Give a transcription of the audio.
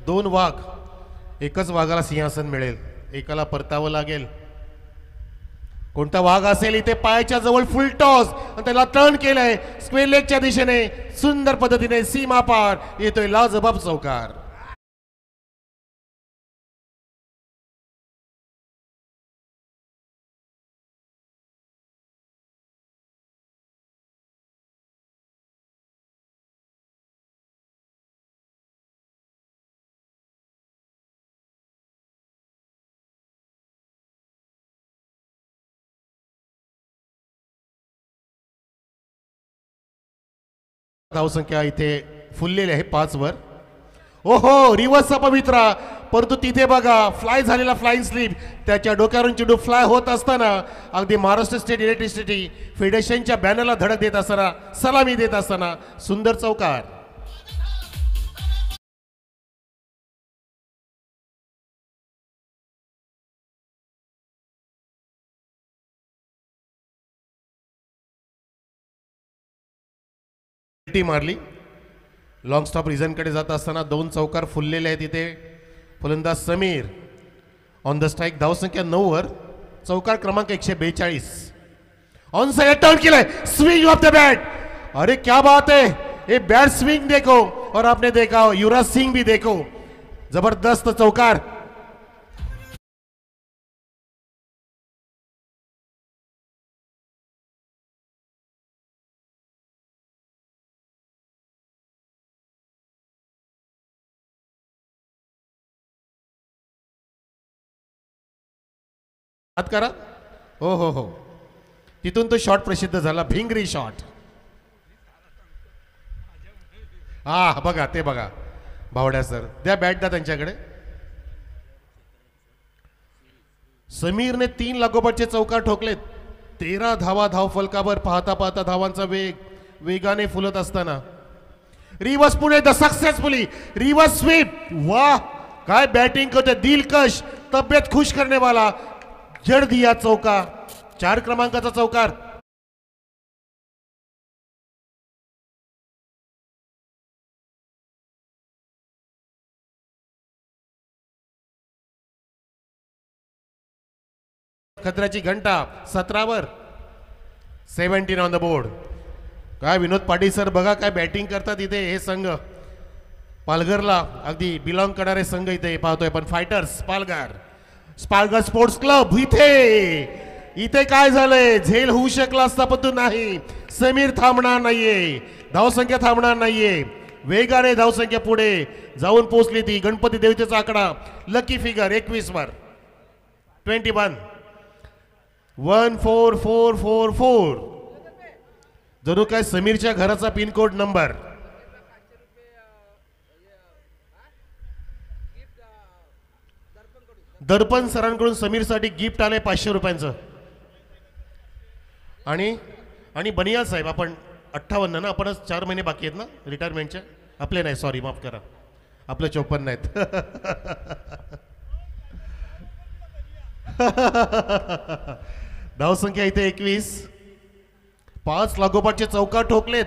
दोन वाघ, एकच वाघाला सिंहासन मिळेल, एकाला परतावं लागेल. कोणता वाघ असेल? इथे पायाच्या जवळ फुल टॉस आणि त्याला टर्न केलंय स्क्वेअर लेगच्या दिशेने. सुंदर पद्धतीने सीमा पार येतोय लाजबाब चौकार. धावसंख्या इथे फुललेली आहे 5 वर. ओहो, रिव्हर्सचा पवित्रा, परंतु तिथे बघा फ्लाय झालेला फ्लाइंग स्लीप. त्याच्या डोक्यावरून चेंडू फ्लाय होत असताना अगदी महाराष्ट्र स्टेट इलेक्ट्रिसिटी फेडरेशनच्या बॅनरला धडक देत असताना, सलामी देत असताना सुंदर चौकार. मारली. लॉंग स्टॉप रिझन कडे जात असताना 2 चौकार फुललेले आहेत इथे. फलंदाज समीर ऑन द स्ट्राइक. धावसंख्या 9 वर. चौकार क्रमांक 142. ऑन साइड टर्न केलाय. Swing of the bat. अरे क्या बात है, ये बैट स्विंग देखो. और आपने देखा युवराज सिंह भी देखो, जबरदस्त चौकार. हात करा. हो हो हो, तिथून तो शॉट प्रसिद्ध झाला, भिंगरी शॉट. हा बघा, ते बघा भावड्या सर, द्या बॅट द्या त्यांच्याकडे. समीरने 3 लागोपाठचे चौकार ठोकलेत. 13 धावा धाव फलकावर. पाहता पाहता धावांचा वेगाने फुलत असताना रिवर्स पुणे द सक्सेसफुली रिवर्स स्वीप. वाह, काय बॅटिंग करते, दिलकश, तब्येत खुश करने वाला जड़ दिया चौका. 4 क्रमांकाचा चौकार. खतऱ्याची घंटा 17 वर. 17 ऑन द बोर्ड. काय विनोद पाटील सर बघा काय बॅटिंग करतात इथे. हे संघ पालघरला अगदी बिलॉंग करणारे संघ इथे पाहतोय. पण फायटर्स पालघर, स्पार्गल स्पोर्ट्स क्लब, इथे काय झालंय, झेल होऊ शकला असता पण तो नाही. समीर थांबणार नाहीये, धावसंख्या थांबणार नाहीये. वेगाने धावसंख्या पुढे जाऊन पोहोचली ती. गणपती देवतेचा आकडा, लकी फिगर 21 वर. 21 14444. जणू काय समीरच्या घराचा पिनकोड नंबर. दर्पण सरांकडून समीरसाठी गिफ्ट आलंय 500 रुपयांचं. आणि बनियाल साहेब, आपण 58 ना, आपणच 4 महिने बाकी आहेत ना रिटायरमेंटच्या. आपले नाही, सॉरी माफ करा, आपले 54 आहेत. धावसंख्या इथे 21. 5 लागोपाठचे चौकार ठोकलेत.